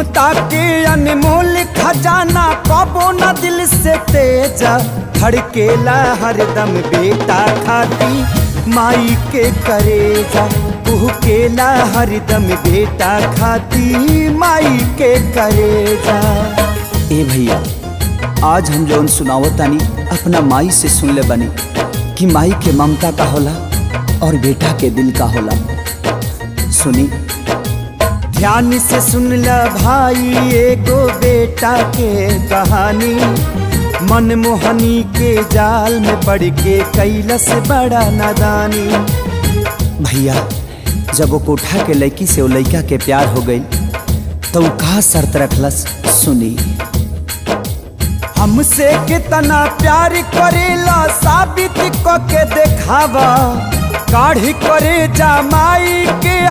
ममता के अनमोल खजाना कबो न दिल से तेजा, धड़केला हरदम बेटा खाती माई के करेजा, कुहकेला हरदम बेटा खाती माई के करेजा। ए भैया, आज हम जौन सुनावत तानी अपना माई से सुन ले बनी कि माई के ममता का होला और बेटा के दिल का होला। सुनी ध्यान से सुन ल भाई एगो बेटा के कहानी, मनमोहनी के जाल में पड़ के कैलस बड़ा नादानी। भैया, जब वो कोठा के लड़की से वो लड़का के प्यार हो गई तो वो कहा शर्त रखलस, सुनी। हमसे कितना प्यार करेला साबित क के देखावा, काढ़ी करे जा माई के